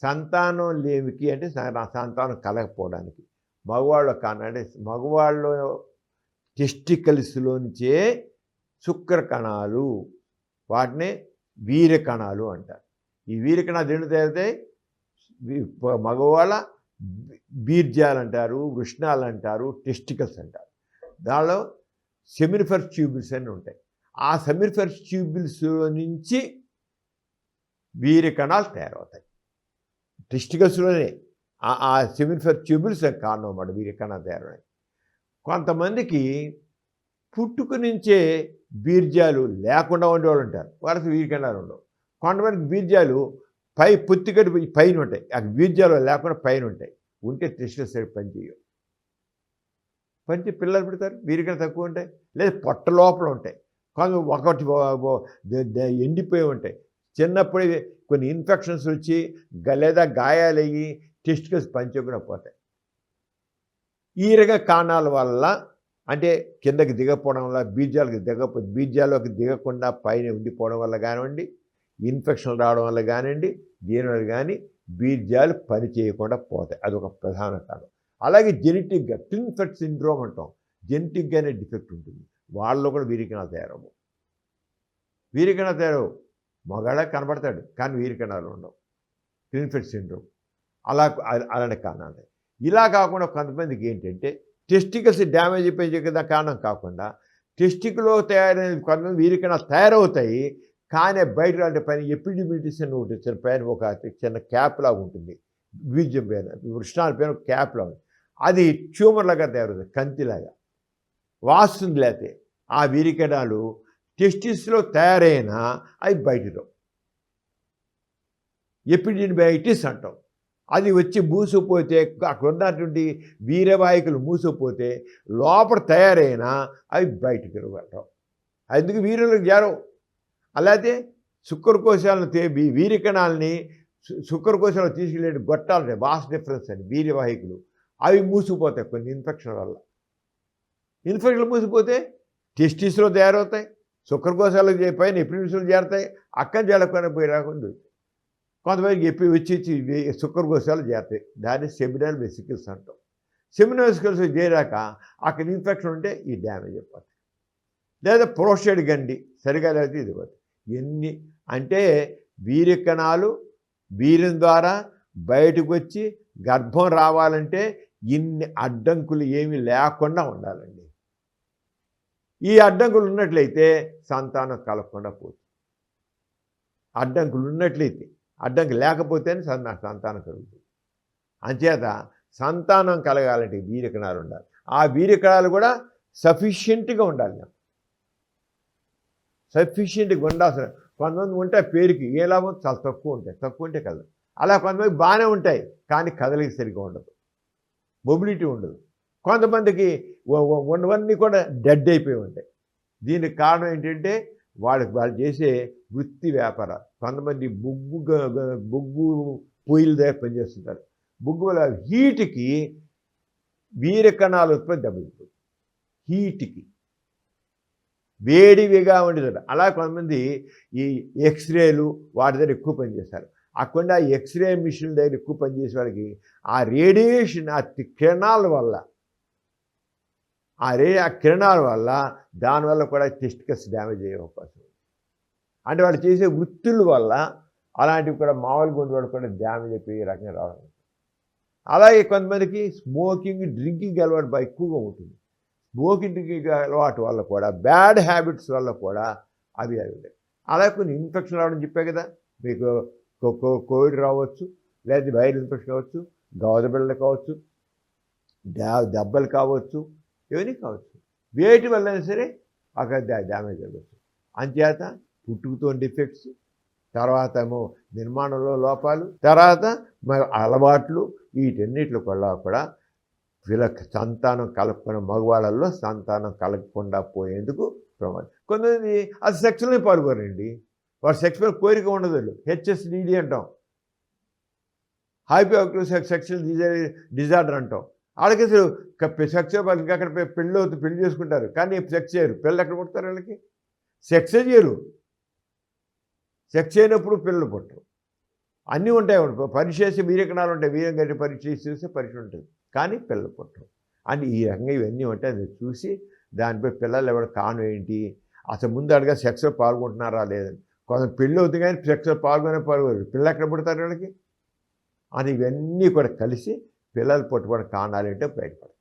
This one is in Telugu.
సంతానం లేమికి అంటే సంతానం కలగకపోవడానికి. మగవాళ్ళ అంటే మగవాళ్ళు టెస్టికల్స్‌లోంచే శుక్ర కణాలు, వాటినే వీర్య కణాలు అంటారు. ఈ వీర్య కణాలు దేంట్లో తయారవుతాయి? మగవాళ్ళ బీర్జాలు అంటారు, వృషణాలు అంటారు, టెస్టికల్స్ అంటారు. దానిలో సెమినిఫరస్ ట్యూబుల్స్ అని ఉంటాయి. ఆ సెమినిఫరస్ ట్యూబుల్స్లో నుంచి వీర్య కణాలు తయారవుతాయి. టెస్టికల్స్లోనే ఆ సెమినిఫరస్ ట్యూబుల్స్ కారణం అన్నమాట వీర్య కణాలు తయారవుతాయి. కొంతమందికి పుట్టుక నుంచే బీర్జాలు లేకుండా ఉండేవాళ్ళు ఉంటారు, వాళ్ళకి వీర్య కణాలు ఉండవు. కొంతమందికి బీర్జాలు పొత్తికట్టు పైన ఉంటాయి, ఆ బీర్జాలు లేకుండా పైన ఉంటాయి. ఉంటే టెస్టికల్స్ సరిగ్గా పనిచేయవు, పిల్లలు పుడతారు, వీర్య కణాలు తక్కువ ఉంటాయి. లేదా పొట్ట లోపల ఉంటాయి, ఒకటి ఎండిపోయి ఉంటాయి. చిన్నప్పుడే కొన్ని ఇన్ఫెక్షన్స్ వచ్చి లేదా గాయాలయ్యి టెస్టికల్స్ పనిచేయకుండా పోతాయి. ఈ రకం కారణాల వల్ల, అంటే కిందకి దిగపోవడం వల్ల, బీర్జాల్లోకి దిగకుండా పైన ఉండిపోవడం వల్ల కానివ్వండి, ఇన్ఫెక్షన్ రావడం వల్ల కానివ్వండి, దీనివల్ల కానీ బీర్జాలు పని చేయకుండా పోతాయి. అదొక ప్రధాన కారణం. అలాగే జెనెటిక్గా ట్విన్ ఫెట్ సిండ్రోమ్ అంటాం, జెనెటిక్గానే డిఫెక్ట్ ఉంటుంది, వాళ్ళలో కూడా వీర్య కణాలు తయారవు. వీర్య కణాలు తయారవు, మగాళ్ళ కనబడతాడు కానీ వీర్య కణాలు ఉండవు, ట్విన్ ఫెట్ సిండ్రోమ్. అలాంటి కారణాలు. ఇలా కాకుండా కొంతమందికి ఏంటంటే టెస్టికల్స్ డ్యామేజ్ అయిపోయే కదా కారణం కాకుండా, టెస్టికల్లో తయారైన కొంతమంది వీర్య కణాలు తయారవుతాయి కానీ బయట అంటే పైన ఎపిడిమిటిస్ అని ఉంటుంది, పైన ఒక చిన్న క్యాప్ లాగా ఉంటుంది, బీజం పైన వృషణాల పైన ఒక క్యాప్ లాగా, అది ట్యూమర్ లాగా తయారవుతుంది, కంతిలాగా వాస్తుంది. లేకపోతే ఆ వీర్య కణాలు టెస్టిస్లో తయారైనా అవి బయటలో ఎపిడిమిటిస్ అంటాం. అది వచ్చి మూసుకుపోతే, అక్కడ ఉన్నటువంటి వీర్యవాహికలు మూసుకుపోతే లోపల తయారైనా అవి బయటకు వెళ్ళటం, అందుకు వీర్యులకు చేరవు. అలాగే శుక్రకోశాలను వీర్య కణాలని శుక్రకోశాలు తీసుకెళ్ళే గొట్టాలు వాస్ డిఫరెన్స్ అని వీర్యవాహికలు, అవి మూసుకుపోతాయి కొన్ని ఇన్ఫెక్షన్ వల్ల. ఇన్ఫెక్షన్లు మూసిపోతే టెస్టిస్లో తయారవుతాయి, శుక్రకోశాలకు పైన ఎపిడిమిస్లో చేరుతాయి, అక్కడ చేరకుండా పోయి రాకుండా కొంతమందికి వచ్చి శుక్రకోశాలు చేరుతాయి. దాన్ని సెమినల్ వెసికల్స్ అంటాం. సెమినల్ వెసికల్స్ చేరాక అక్కడ ఇన్ఫెక్షన్ ఉంటే ఈ డ్యామేజ్ అయిపోతుంది. లేదా ప్రోస్టేట్ గండి సరిగా లేకపోతే ఇది పోతుంది. ఎన్ని అంటే వీర్య కణాలు వీర్యం ద్వారా బయటకు వచ్చి గర్భం రావాలంటే ఇన్ని అడ్డంకులు ఏమీ లేకుండా ఉండాలండి. ఈ అడ్డంకులు ఉన్నట్లయితే సంతానం కలగకుండా పోతుంది. అడ్డంకులు ఉన్నట్లయితే, అడ్డంకి లేకపోతేనే సంతానం కలుగుతుంది. అంచేత సంతానం కలగాలంటే వీర్య కణాలు ఉండాలి. ఆ వీర్య కణాలు కూడా సఫిషియెంట్గా ఉండాలి. సఫిషియెంట్గా ఉండాల్సిన కొంతమంది ఉంటే పేరుకి ఏ లాభం, చాలా తక్కువ ఉంటే కదలు. అలా కొంతమంది బాగానే ఉంటాయి కానీ కదలిక సరిగ్గా ఉండదు, మొబిలిటీ ఉండదు. కొంతమందికి ఉన్నవన్నీ కూడా డెడ్ అయిపోయి ఉంటాయి. దీనికి కారణం ఏంటంటే వాళ్ళు చేసే వృత్తి వ్యాపారాలు. కొంతమంది బొగ్గు పొయ్యిల దగ్గర పనిచేస్తుంటారు. బొగ్గు వల్ల హీట్కి వీర్య కణాల ఉత్పత్తి దెబ్బతింటుంది. హీట్కి వేడివిగా ఉండేది. అలా కొంతమంది ఈ ఎక్స్రేలు వాటి దగ్గర ఎక్కువ పనిచేస్తారు. అక్కడ ఎక్స్రే మిషన్ దగ్గర ఎక్కువ పనిచేసే వాళ్ళకి ఆ రేడియేషన్, ఆ కిరణాల వల్ల, ఆ కిరణాల వల్ల దానివల్ల కూడా టెస్టికల్స్ డ్యామేజ్ అయ్యే అవకాశం ఉంది. అంటే వాళ్ళు చేసే వృత్తుల వల్ల అలాంటివి కూడా మామూలుగా ఉండేవాళ్ళు కూడా డ్యామేజ్ అయిపోయి రకంగా రావడం. అలాగే కొంతమందికి స్మోకింగ్, డ్రింకింగ్ అలవాటు బాగా ఎక్కువగా ఉంటుంది. స్మోకింగ్, డ్రింకింగ్ అలవాటు వల్ల కూడా, బ్యాడ్ హ్యాబిట్స్ వల్ల కూడా అవి ఉంటాయి. అలాగే కొన్ని ఇన్ఫెక్షన్ రావడం చెప్పే కదా, మీకు కోవిడ్ రావచ్చు, లేదా వైరల్ ఇన్ఫెక్షన్ కావచ్చు, గవదబిళ్ళలు కావచ్చు, దెబ్బలు కావచ్చు, ఇవన్నీ కావచ్చు. వేటి వల్ల అయినా సరే అక్కడ డ్యామేజ్ అవ్వచ్చు. అంచేత పుట్టుకతో డిఫెక్ట్స్, తర్వాత ఏమో నిర్మాణంలో లోపాలు, తర్వాత అలవాట్లు, వీటన్నిటిలో కూడా వీళ్ళకి సంతానం కలగకుండా, మగవాళ్ళల్లో సంతానం కలగకుండా పోయేందుకు ప్రమాదం. కొంతమంది అది సెక్స్లోనే పాల్గొనండి, వాడు సెక్స్వల్ కోరిక ఉండదు, హెచ్ఎస్డిడి అంటాం, హైపర్ సెక్షువల్ డిజార్డర్ అంటాం. వాళ్ళకి అసలు సెక్స్వల్ ఇంకా అక్కడ పెళ్ళి చేసుకుంటారు కానీ సెక్స్ చేయరు. పిల్లలు ఎక్కడ పుడతారు? వాళ్ళకి సెక్సే చేయరు. సెక్స్ అయినప్పుడు పిల్లలు పుట్టరు. అన్నీ ఉంటాయి. పరీక్ష చేసి వీర్యకణాలు ఉంటాయి. వీర్యం గట్టి పరీక్ష చూస్తే పరీక్ష ఉంటుంది. కానీ పిల్లలు పుట్టరు. అని ఈ రకంగా ఇవన్నీ ఉంటాయి. అది చూసి దానిపై పిల్లలు ఎవరు కారణం ఏంటి, అసలు ముందు అడగా సెక్స్లో పాల్గొంటున్నారా లేదని. కొంత పెళ్ళి అవుతుంది కానీ సెక్స్లో పాల్గొనరు. పిల్లలు ఎక్కడ పుడతారు వీళ్ళకి అని ఇవన్నీ కూడా కలిసి పిల్లలు పుట్టబడిన కారణాలు ఏంటో బయటపడతాయి.